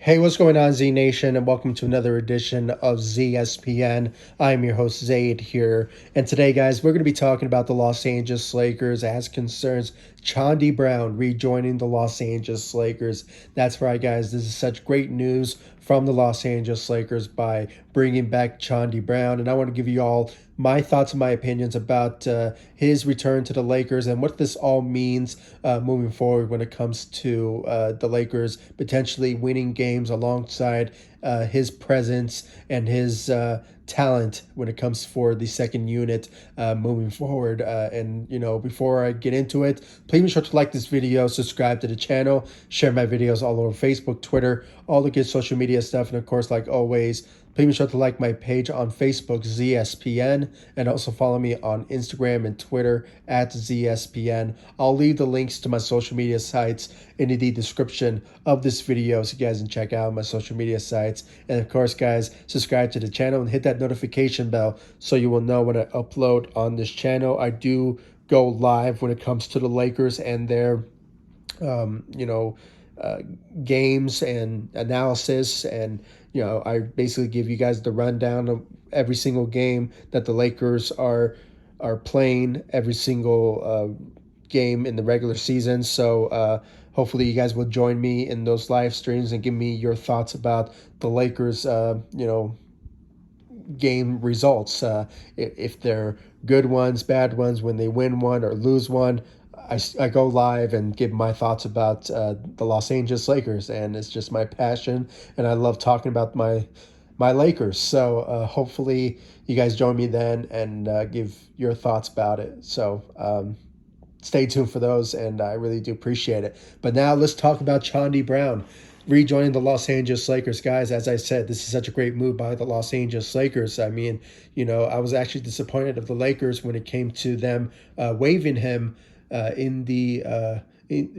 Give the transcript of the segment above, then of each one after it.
Hey, what's going on, Z Nation, and welcome to another edition of ZSPN. I'm your host, Zaid, here. And today, guys, we're going to be talking about the Los Angeles Lakers as concerns Chaundee Brown rejoining the Los Angeles Lakers. That's right, guys. This is such great news from the Los Angeles Lakers by bringing back Chaundee Brown. And I want to give you all my thoughts and my opinions about his return to the Lakers and what this all means moving forward when it comes to the Lakers potentially winning games alongside his presence and his talent when it comes for the second unit moving forward. Before I get into it, please be sure to like this video, subscribe to the channel, share my videos all over Facebook, Twitter, all the good social media stuff, and of course, like always, please be sure to like my page on Facebook, ZSPN, and also follow me on Instagram and Twitter at ZSPN. I'll leave the links to my social media sites in the description of this video so you guys can check out my social media sites. And of course, guys, subscribe to the channel and hit that notification bell so you will know when I upload on this channel. I do go live when it comes to the Lakers and their um, you know, uh, games and analysis. And, I basically give you guys the rundown of every single game that the Lakers are playing, every single game in the regular season. So hopefully you guys will join me in those live streams and give me your thoughts about the Lakers, game results. If they're good ones, bad ones, when they win one or lose one, I go live and give my thoughts about the Los Angeles Lakers, and it's just my passion, and I love talking about my Lakers. So hopefully you guys join me then and give your thoughts about it. So stay tuned for those, and I really do appreciate it. But now let's talk about Chaundee Brown rejoining the Los Angeles Lakers. Guys, as I said, this is such a great move by the Los Angeles Lakers. I mean, I was actually disappointed of the Lakers when it came to them waiving him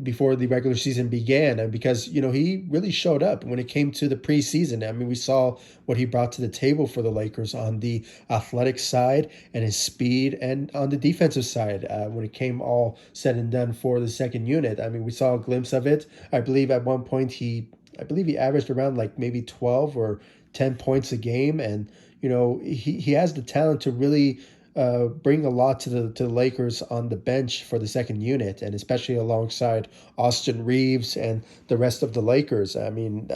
before the regular season began, and because he really showed up when it came to the preseason. I mean, we saw what he brought to the table for the Lakers on the athletic side and his speed, and on the defensive side when it came all said and done for the second unit. I mean, we saw a glimpse of it. I believe at one point he averaged around like maybe 12 or 10 points a game, and he has the talent to really bring a lot to the Lakers on the bench for the second unit, and especially alongside Austin Reeves and the rest of the Lakers. I mean,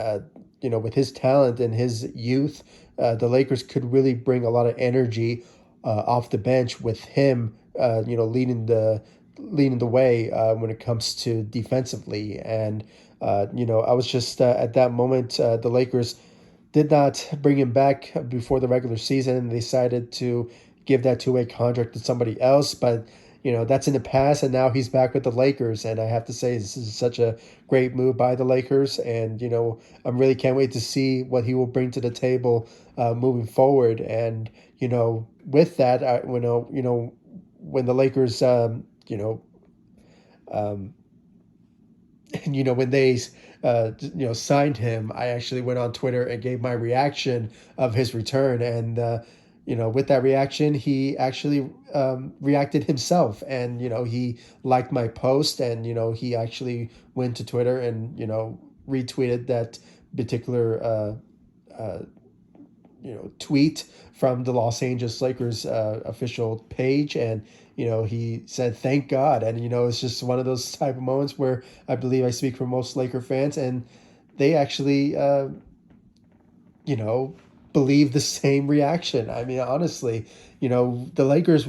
with his talent and his youth, the Lakers could really bring a lot of energy off the bench with him, leading the way when it comes to defensively. And I was just at that moment, the Lakers did not bring him back before the regular season. They decided to give that two-way contract to somebody else, but that's in the past, and now he's back with the Lakers. And I have to say, this is such a great move by the Lakers, and I'm really can't wait to see what he will bring to the table moving forward. And with that, when the Lakers, um, when they signed him, I actually went on Twitter and gave my reaction of his return. And with that reaction, he actually reacted himself, and he liked my post, and he actually went to Twitter and retweeted that particular tweet from the Los Angeles Lakers official page. And he said thank God. And it's just one of those type of moments where I believe I speak for most Laker fans, and they actually believe the same reaction. I mean, honestly, the Lakers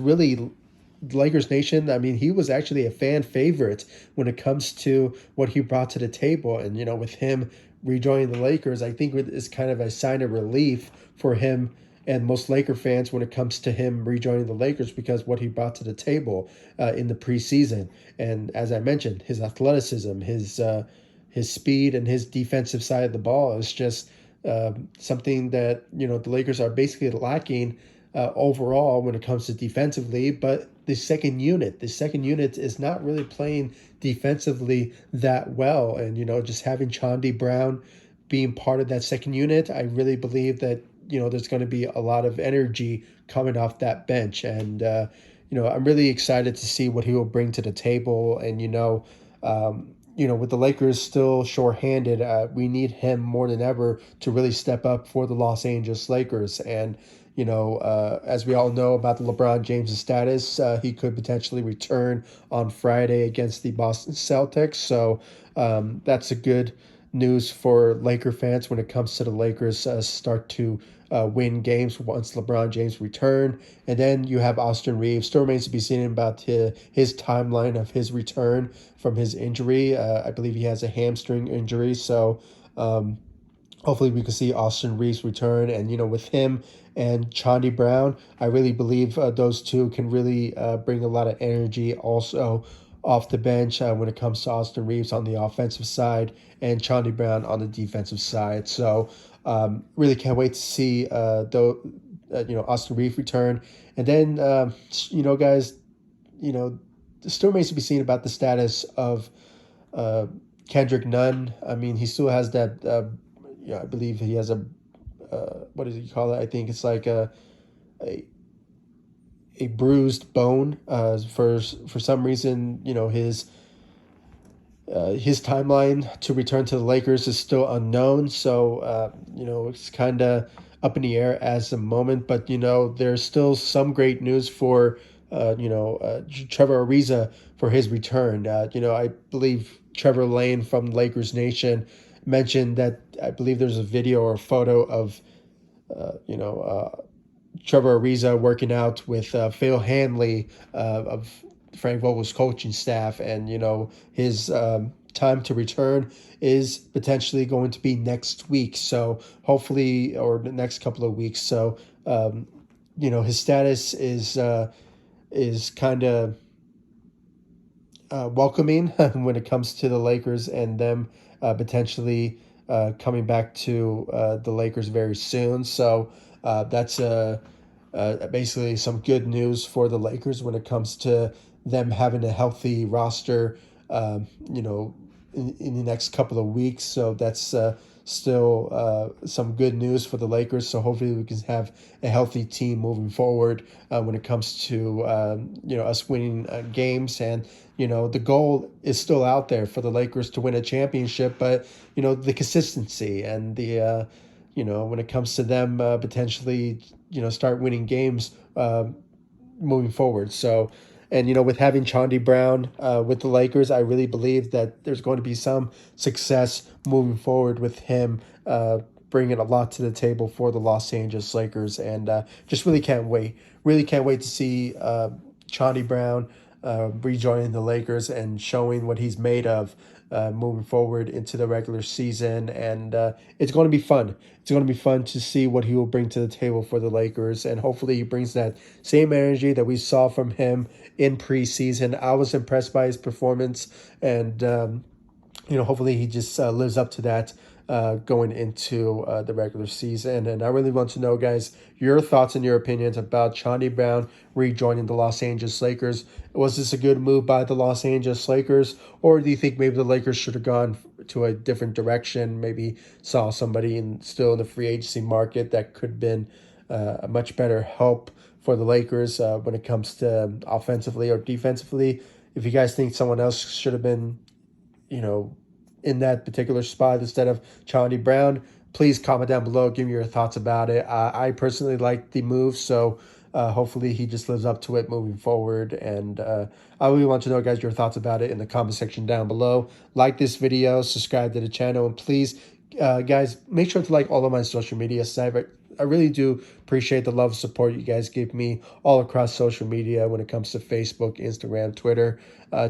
Nation, I mean, he was actually a fan favorite when it comes to what he brought to the table. And, with him rejoining the Lakers, I think it's kind of a sign of relief for him and most Laker fans when it comes to him rejoining the Lakers, because what he brought to the table in the preseason. And as I mentioned, his athleticism, his speed, and his defensive side of the ball is just something that the Lakers are basically lacking overall when it comes to defensively. But the second unit is not really playing defensively that well, and just having Chaundee Brown being part of that second unit, I really believe that there's going to be a lot of energy coming off that bench. And I'm really excited to see what he will bring to the table. And with the Lakers still shorthanded, we need him more than ever to really step up for the Los Angeles Lakers. And, as we all know about the LeBron James' status, he could potentially return on Friday against the Boston Celtics. So that's a good news for Laker fans when it comes to the Lakers start to win games once LeBron James return. And then you have Austin Reeves. Still remains to be seen about his timeline of his return from his injury. I believe he has a hamstring injury. So hopefully we can see Austin Reeves return. And, with him and Chaundee Brown, I really believe those two can really bring a lot of energy also off the bench when it comes to Austin Reeves on the offensive side and Chaundee Brown on the defensive side. So really can't wait to see Austin Reeves return. And then, guys, still remains to be seen about the status of Kendrick Nunn. I mean, he still has that. I believe he has a. What does he call it? I think it's like a, a bruised bone. For some reason, his timeline to return to the Lakers is still unknown. So it's kind of up in the air as the moment. But there's still some great news for Trevor Ariza for his return. I believe Trevor Lane from Lakers Nation mentioned that I believe there's a video or a photo of Trevor Ariza working out with Phil Hanley of Frank Vogel's coaching staff, and his time to return is potentially going to be next week. So hopefully, or the next couple of weeks. So his status is kind of welcoming when it comes to the Lakers and them potentially coming back to the Lakers very soon. So that's basically some good news for the Lakers when it comes to them having a healthy roster, in the next couple of weeks. So that's still some good news for the Lakers. So hopefully we can have a healthy team moving forward when it comes to us winning games. And the goal is still out there for the Lakers to win a championship, but the consistency and the when it comes to them potentially start winning games moving forward. So, and with having Chaundee Brown with the Lakers, I really believe that there's going to be some success moving forward with him bringing a lot to the table for the Los Angeles Lakers, and just really can't wait. Really can't wait to see Chaundee Brown rejoining the Lakers and showing what he's made of moving forward into the regular season. And it's going to be fun. It's going to be fun to see what he will bring to the table for the Lakers. And hopefully he brings that same energy that we saw from him in preseason. I was impressed by his performance. And, hopefully he just lives up to that going into the regular season. And I really want to know, guys, your thoughts and your opinions about Chaundee Brown rejoining the Los Angeles Lakers. Was this a good move by the Los Angeles Lakers, or do you think maybe the Lakers should have gone to a different direction, maybe saw somebody still in the free agency market that could have been a much better help for the Lakers when it comes to offensively or defensively? If you guys think someone else should have been in that particular spot instead of Chaundee Brown, please comment down below. Give me your thoughts about it. I personally like the move, so hopefully he just lives up to it moving forward. And I really want to know, guys, your thoughts about it in the comment section down below. Like this video, subscribe to the channel, and please, guys, make sure to like all of my social media sites. I really do appreciate the love and support you guys give me all across social media when it comes to Facebook, Instagram, Twitter.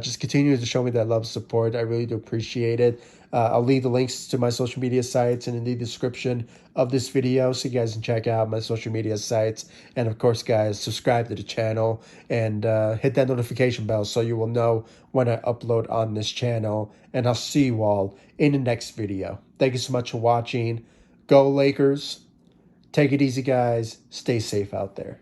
Just continue to show me that love and support. I really do appreciate it. I'll leave the links to my social media sites and in the description of this video so you guys can check out my social media sites. And of course, guys, subscribe to the channel and hit that notification bell so you will know when I upload on this channel. And I'll see you all in the next video. Thank you so much for watching. Go Lakers. Take it easy, guys. Stay safe out there.